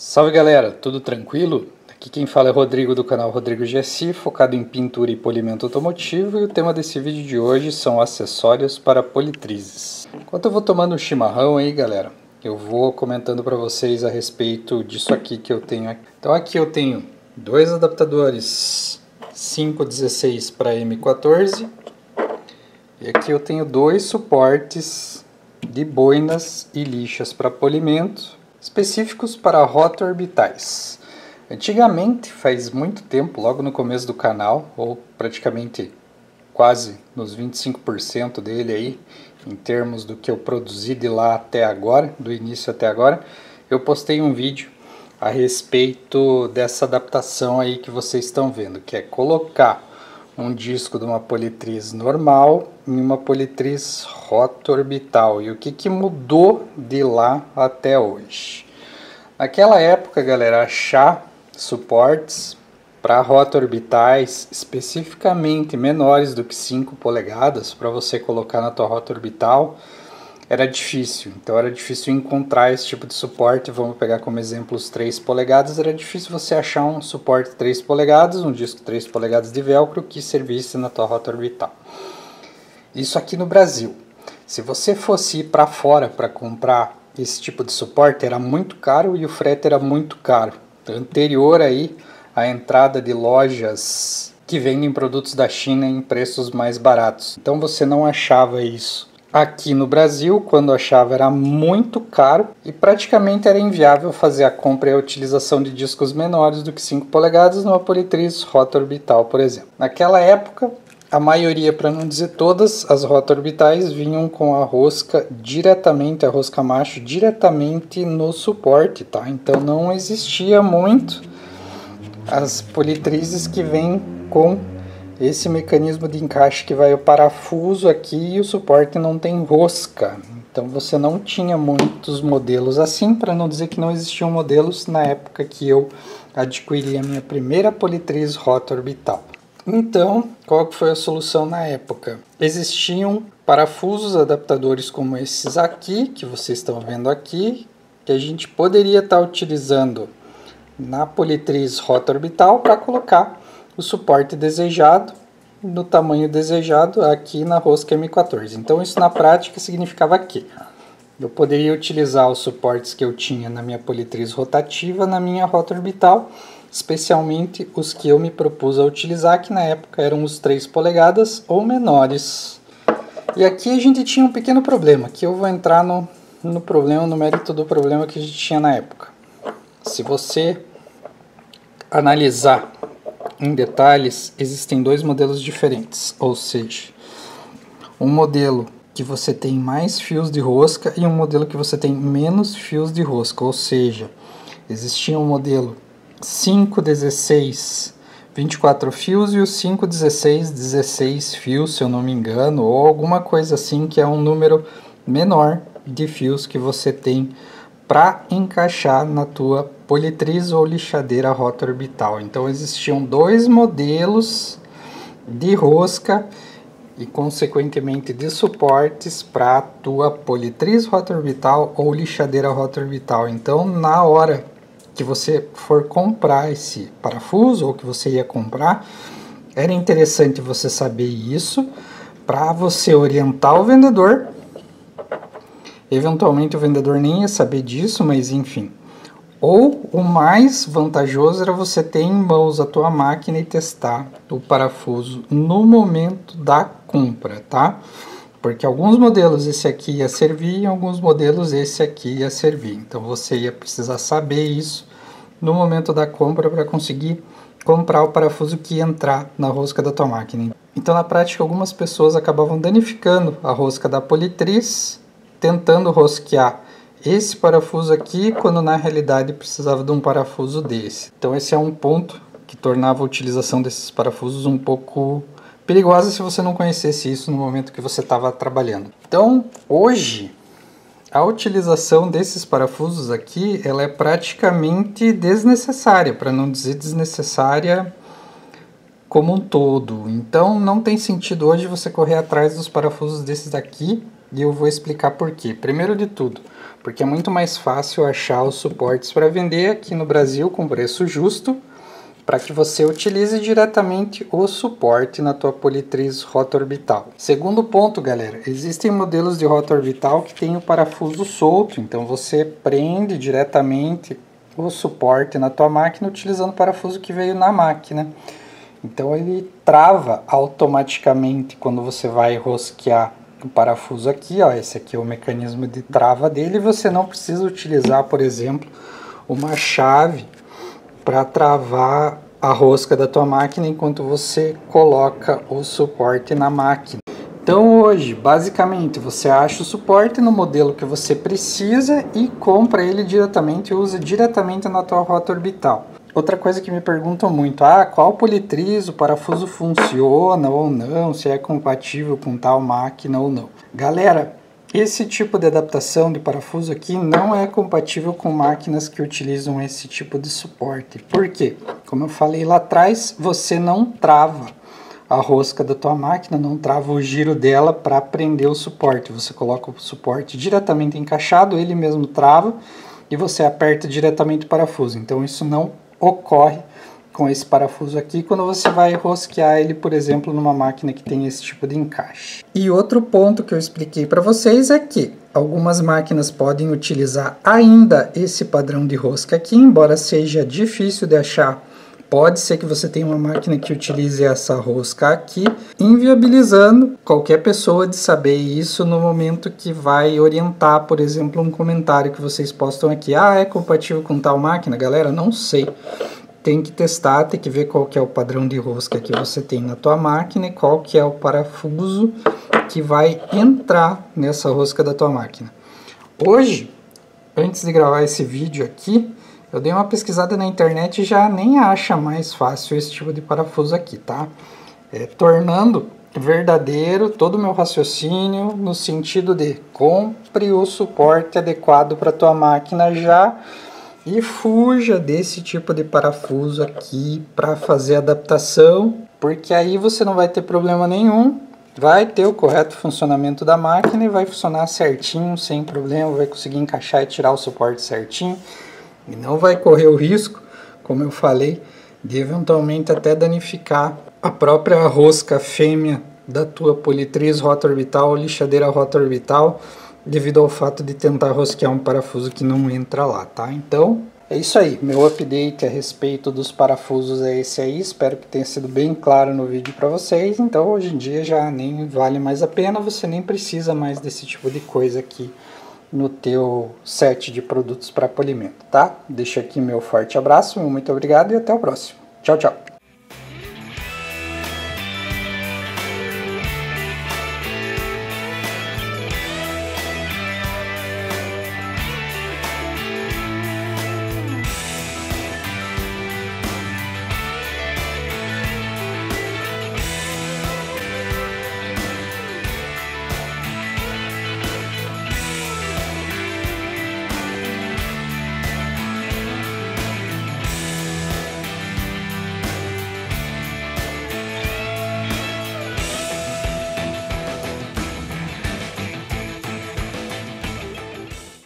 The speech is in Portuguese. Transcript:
Salve galera, tudo tranquilo? Aqui quem fala é Rodrigo do canal Rodrigo GSI, focado em pintura e polimento automotivo, e o tema desse vídeo de hoje são acessórios para politrizes. Enquanto eu vou tomando um chimarrão aí galera, eu vou comentando para vocês a respeito disso aqui que eu tenho aqui. Então aqui eu tenho dois adaptadores 516 para M14 e aqui eu tenho dois suportes de boinas e lixas para polimento específicos para rotorbitais. Antigamente, faz muito tempo, logo no começo do canal, ou praticamente quase nos 25% dele aí, em termos do que eu produzi de lá até agora, do início até agora, eu postei um vídeo a respeito dessa adaptação aí que vocês estão vendo, que é colocar um disco de uma politriz normal em uma politriz rotorbital. E o que mudou de lá até hoje? Naquela época, galera, achar suportes para rotorbitais especificamente menores do que 5 polegadas para você colocar na tua rotorbital era difícil. Então era difícil encontrar esse tipo de suporte. Vamos pegar como exemplo os 3 polegadas. Era difícil você achar um suporte 3 polegadas, um disco 3 polegadas de velcro que servisse na tua rotorbital. Isso aqui no Brasil. Se você fosse ir para fora para comprar esse tipo de suporte, era muito caro e o frete era muito caro. Anterior aí à entrada de lojas que vendem produtos da China em preços mais baratos. Então você não achava isso. Aqui no Brasil, quando achava, era muito caro e praticamente era inviável fazer a compra e a utilização de discos menores do que 5 polegadas numa politriz rotorbital, por exemplo. Naquela época, a maioria, para não dizer todas, as rotorbitais vinham com a rosca diretamente, a rosca macho diretamente no suporte, tá? Então não existia muito as politrizes que vêm com esse mecanismo de encaixe que vai o parafuso aqui e o suporte não tem rosca. Então você não tinha muitos modelos assim, para não dizer que não existiam modelos na época que eu adquiri a minha primeira politriz rotorbital. Então, qual que foi a solução na época? Existiam parafusos adaptadores como esses aqui, que vocês estão vendo aqui, que a gente poderia estar utilizando na politriz rotorbital para colocar o suporte desejado, no tamanho desejado, aqui na rosca M14. Então isso na prática significava que eu poderia utilizar os suportes que eu tinha na minha politriz rotativa na minha rotorbital, especialmente os que eu me propus a utilizar, que na época eram os 3 polegadas ou menores. E aqui a gente tinha um pequeno problema, que eu vou entrar no problema, no mérito do problema que a gente tinha na época. Se você analisar em detalhes, existem dois modelos diferentes, ou seja, um modelo que você tem mais fios de rosca e um modelo que você tem menos fios de rosca, ou seja, existia um modelo 516 24 fios e o 516 16 fios, se eu não me engano, ou alguma coisa assim, que é um número menor de fios que você tem para encaixar na tua politriz ou lixadeira rotorbital. Então existiam dois modelos de rosca e consequentemente de suportes para a tua politriz rotorbital ou lixadeira rotorbital. Então na hora que você for comprar esse parafuso ou que você ia comprar, era interessante você saber isso para você orientar o vendedor. Eventualmente o vendedor nem ia saber disso, mas enfim. Ou o mais vantajoso era você ter em mãos a tua máquina e testar o parafuso no momento da compra, tá? Porque alguns modelos esse aqui ia servir e alguns modelos esse aqui ia servir. Então você ia precisar saber isso no momento da compra para conseguir comprar o parafuso que ia entrar na rosca da tua máquina. Então na prática algumas pessoas acabavam danificando a rosca da politriz, tentando rosquear esse parafuso aqui, quando na realidade precisava de um parafuso desse. Então esse é um ponto que tornava a utilização desses parafusos um pouco perigosa se você não conhecesse isso no momento que você estava trabalhando. Então hoje a utilização desses parafusos aqui, ela é praticamente desnecessária, para não dizer desnecessária como um todo. Então não tem sentido hoje você correr atrás dos parafusos desses daqui e eu vou explicar por quê. Primeiro de tudo, porque é muito mais fácil achar os suportes para vender aqui no Brasil com preço justo, para que você utilize diretamente o suporte na tua politriz rota orbital. Segundo ponto, galera, existem modelos de rota orbital que tem o parafuso solto, então você prende diretamente o suporte na tua máquina utilizando o parafuso que veio na máquina. Então ele trava automaticamente quando você vai rosquear o parafuso aqui, ó, esse aqui é o mecanismo de trava dele, você não precisa utilizar, por exemplo, uma chave para travar a rosca da tua máquina enquanto você coloca o suporte na máquina. Então hoje, basicamente, você acha o suporte no modelo que você precisa e compra ele diretamente e usa diretamente na tua rota orbital. Outra coisa que me perguntam muito, qual politriz, o parafuso funciona ou não, se é compatível com tal máquina ou não. Galera, esse tipo de adaptação de parafuso aqui não é compatível com máquinas que utilizam esse tipo de suporte. Por quê? Como eu falei lá atrás, você não trava a rosca da tua máquina, não trava o giro dela para prender o suporte. Você coloca o suporte diretamente encaixado, ele mesmo trava e você aperta diretamente o parafuso. Então isso não ocorre com esse parafuso aqui quando você vai rosquear ele, por exemplo, numa máquina que tem esse tipo de encaixe. E outro ponto que eu expliquei para vocês é que algumas máquinas podem utilizar ainda esse padrão de rosca aqui, embora seja difícil de achar. Pode ser que você tenha uma máquina que utilize essa rosca aqui, inviabilizando qualquer pessoa de saber isso no momento que vai orientar, por exemplo, um comentário que vocês postam aqui. É compatível com tal máquina? Galera, não sei. Tem que testar, tem que ver qual que é o padrão de rosca que você tem na tua máquina e qual que é o parafuso que vai entrar nessa rosca da tua máquina. Hoje, antes de gravar esse vídeo aqui, eu dei uma pesquisada na internet e já nem acha mais fácil esse tipo de parafuso aqui, tá? Tornando verdadeiro todo o meu raciocínio no sentido de compre o suporte adequado para tua máquina já e fuja desse tipo de parafuso aqui para fazer adaptação, porque aí você não vai ter problema nenhum, vai ter o correto funcionamento da máquina e vai funcionar certinho, sem problema, vai conseguir encaixar e tirar o suporte certinho. E não vai correr o risco, como eu falei, de eventualmente até danificar a própria rosca fêmea da tua politriz rota orbital ou lixadeira rota orbital, devido ao fato de tentar rosquear um parafuso que não entra lá, tá? Então, é isso aí. Meu update a respeito dos parafusos é esse aí. Espero que tenha sido bem claro no vídeo para vocês. Então, hoje em dia já nem vale mais a pena, você nem precisa mais desse tipo de coisa aqui no teu set de produtos para polimento, tá? Deixo aqui meu forte abraço, muito obrigado e até o próximo. Tchau, tchau!